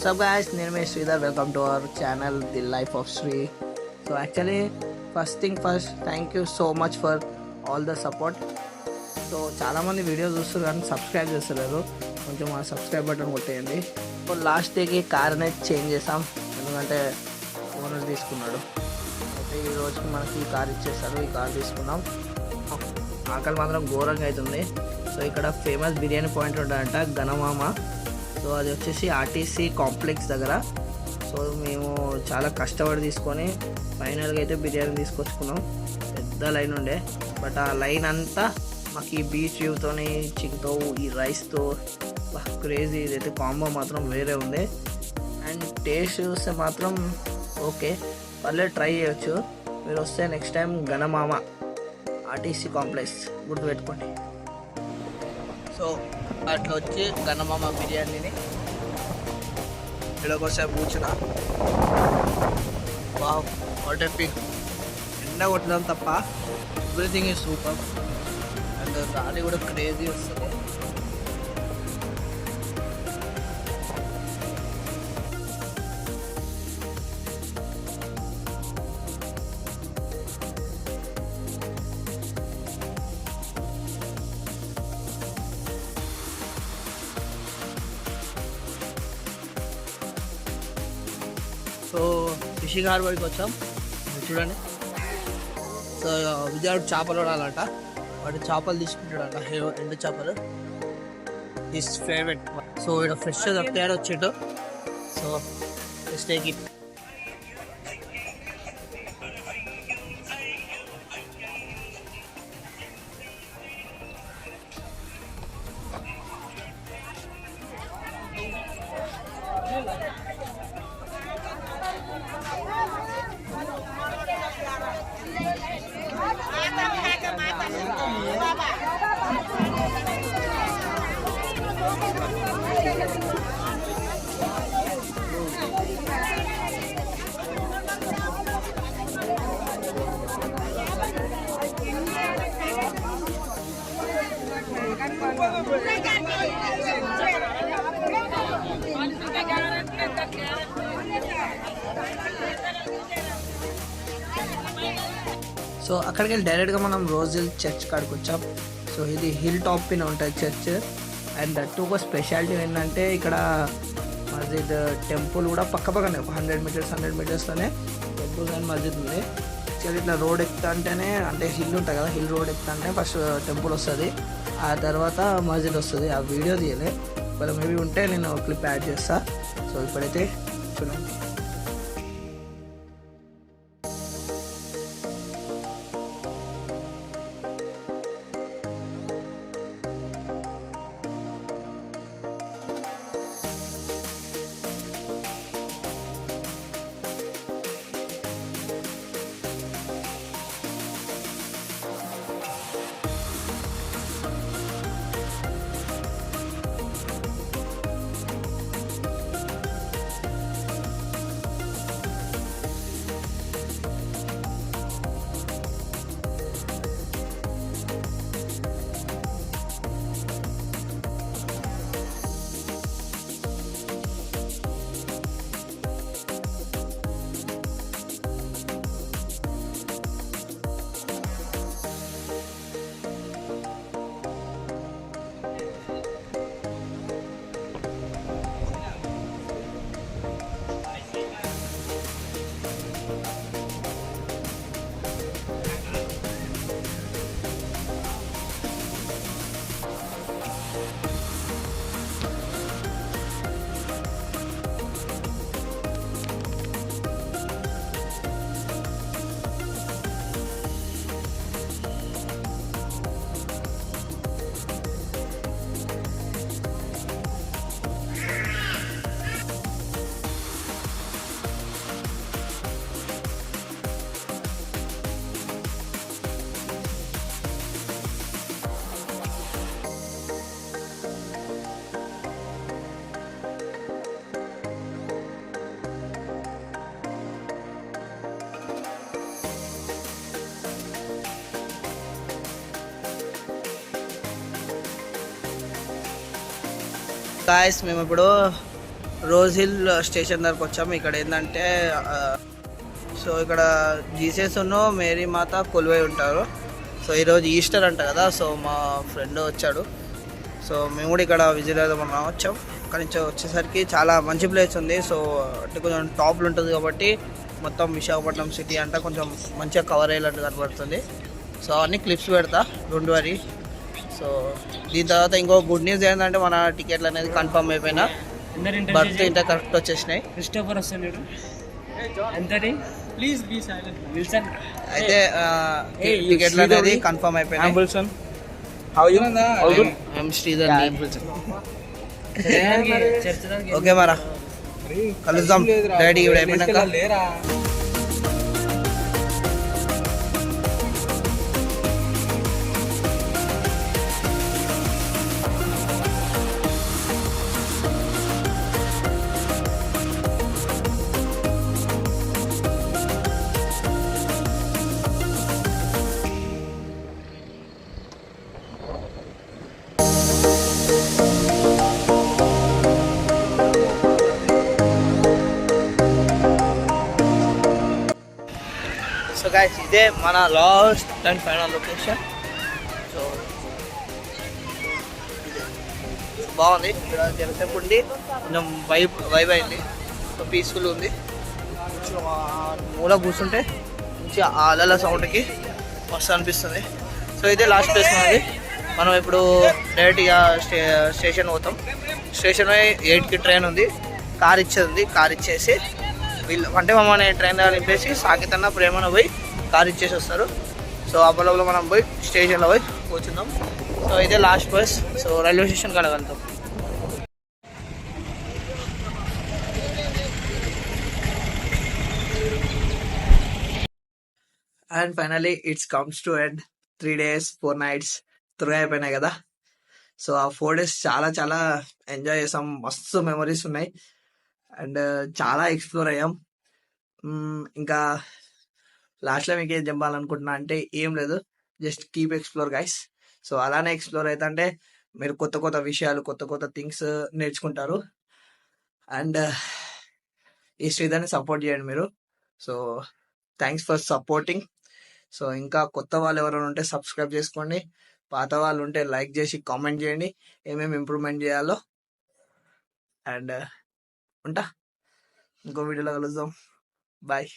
What's up guys, name is Sridhar. Welcome to our channel The Life of Sri. So actually first thing first, thank you so much for all the support. So చాలామంది videos చూస్తారు కానీ subscribe చేస్తలేరు, కొంచెం ఆ subscribe button కొట్టేయండి. So last డేకి car అనేది change చేసాం, ఎందుకంటే ఓనర్ తీసుకున్నాడు. అయితే ఈ రోజుకి మనకి ఈ కార్ ఇచ్చేస్తారు. ఈ కార్ తీసుకున్నాం. ఆకలి మాత్రం ఘోరంగా అవుతుంది. సో ఇక్కడ ఫేమస్ బిర్యానీ పాయింట్ ఉంటుందంట, గణమామ. సో అది వచ్చేసి ఆర్టీసీ కాంప్లెక్స్ దగ్గర. సో మేము చాలా కష్టపడి తీసుకొని ఫైనల్గా అయితే బిర్యానీ తీసుకొచ్చుకున్నాం. పెద్ద లైన్ ఉండే, బట్ ఆ లైన్ అంతా మాకు ఈ బీచ్ వ్యూతోని, చికెన్తో, ఈ రైస్తో క్రేజీ. ఇదైతే కాంబో మాత్రం వేరే ఉంది. అండ్ టేస్ట్ చూస్తే మాత్రం ఓకే, పర్లేదు, ట్రై చేయొచ్చు. మీరు వస్తే నెక్స్ట్ టైం గణమామ ఆర్టీసీ కాంప్లెక్స్ గుర్తుపెట్టుకోండి. సో అట్లా వచ్చి గణమామ బిర్యానీని ఇలాగోసారి కూర్చున్నా. Wow, what a pic. ఎండ కొట్టడం తప్ప ఎవ్రీథింగ్ ఈజ్ సూపర్. అండ్ గాలి కూడా క్రేజీ వస్తుంది. సో ఫిషింగ్ హార్బర్కి వచ్చాం, చూడండి. సో విజయాడు చేపలు పడాలంట, వాడు చేపలు తీసుకుంటాడంట, ఎండు చేపలు, హిస్ ఫేవరెట్. సో ఇక్కడ ఫ్రెష్ తయారు వచ్చిండు. So take it. సో అక్కడికి వెళ్ళి డైరెక్ట్గా మనం రోజిల్ చర్చ్ కాడికి వచ్చాం. సో ఇది హిల్ టాప్ పైన ఉంటుంది చర్చ్. అండ్ దట్ ఒక స్పెషాలిటీ ఏంటంటే ఇక్కడ మస్జిద్, టెంపుల్ కూడా పక్కనే, ఒక 100 మీటర్స్లోనే టెంపుల్ అండ్ మస్జిద్ ఉంది. యాక్చువల్లీ ఇట్లా రోడ్ ఎక్కుతా అంటేనే, అంటే హిల్ ఉంటుంది కదా, హిల్ రోడ్ ఎక్కుతా అంటే ఫస్ట్ టెంపుల్ వస్తుంది, ఆ తర్వాత మస్జిద్ వస్తుంది. ఆ వీడియో తీయలే, ఒకవేళ మేబీ ఉంటే నేను క్లిప్ యాడ్ చేస్తాను. సో ఇప్పుడైతే చూడండి. గాయస్ మేము ఇప్పుడు రోజ్ హిల్ స్టేషన్ దగ్గరకు వచ్చాము. ఇక్కడ ఏంటంటే సో ఇక్కడ జీసస్ మేరీ మాత కొలువై ఉంటారు. సో ఈరోజు ఈస్టర్ అంట కదా, సో మా ఫ్రెండ్ వచ్చాడు. సో మేము కూడా ఇక్కడ విజిట్ అవుదామన్నా వచ్చాం. అక్కడి నుంచి వచ్చేసరికి చాలా మంచి ప్లేస్ ఉంది. సో అంటే కొంచెం టాప్లు ఉంటుంది కాబట్టి మొత్తం విశాఖపట్నం సిటీ అంతా కొంచెం మంచిగా కవర్ అయ్యేటట్టు కనబడుతుంది. సో అన్ని క్లిప్స్ పెడతా, డోంట్ వరీ. సో దీని తర్వాత ఇంకో గుడ్ న్యూస్ ఏంటంటే మన టికెట్లు అనేది కన్ఫర్మ్ అయిపోయినా, బర్త్ ఇంత కరెక్ట్ వచ్చేసినాయి. క్రిస్టోఫర్ వస్తున్నాడు. ఎంతటి ప్లీజ్ బీ సైలెంట్ విల్సన్. అయితే టికెట్లు అనేది కన్ఫర్మ్ అయిపోయినాయి. Wilson how you I'm Sridhar. Okay మరా కలుద్దాం డాడీ ఇప్పుడు అయిపోయినాక. సో గైస్ ఇదే మన last and final location. So బాగుంది, ఇక్కడ జనసేపు ఉండి కొంచెం వైబ్ అయింది. సో పీస్ఫుల్ ఉంది. మూల కూర్చుంటే మంచిగా ఆ అలల సౌండ్కి మస్తు అనిపిస్తుంది. సో ఇదే లాస్ట్ ప్లేస్ మనది. మనం ఇప్పుడు డైరెక్ట్గా స్టేషన్ పోతాం. స్టేషన్ 8కి ట్రైన్ ఉంది. కార్ ఇచ్చేది, కార్ ఇచ్చేసి వీళ్ళు అంటే మమ్మల్ని ట్రైన్ దగ్గర నింపేసి సాకితన్న ప్రేమను పోయి కార్ ఇచ్చేసి వస్తారు. సో అప్పట్లో మనం పోయి స్టేషన్లో పోయి కూర్చుందాం. సో ఇదే last bus. So railway station కలగలుగుతాం. And finally it's comes to end. 3 days 4 nights త్వరగా అయిపోయినాయి కదా. సో ఆ 4 days చాలా చాలా ఎంజాయ్ చేసాం. మస్తు మెమరీస్ ఉన్నాయి అండ్ చాలా ఎక్స్ప్లోర్ అయ్యాం. ఇంకా లాస్ట్లో మీకు ఏం చెప్పాలనుకుంటున్నా అంటే ఏం లేదు, just keep explore guys. So అలానే ఎక్స్ప్లోర్ అయితే అంటే మీరు కొత్త కొత్త విషయాలు, కొత్త కొత్త థింగ్స్ నేర్చుకుంటారు. అండ్ ఈ శ్రీధర్ని సపోర్ట్ చేయండి మీరు. So thanks for supporting. So ఇంకా కొత్త వాళ్ళు ఎవరైనా ఉంటే సబ్స్క్రైబ్ చేసుకోండి, పాత వాళ్ళు ఉంటే లైక్ చేసి కామెంట్ చేయండి ఏమేమి ఇంప్రూవ్మెంట్ చేయాలో. అండ్ ఉంటా, ఇంకో వీడియోలో కలుద్దాం. బాయ్.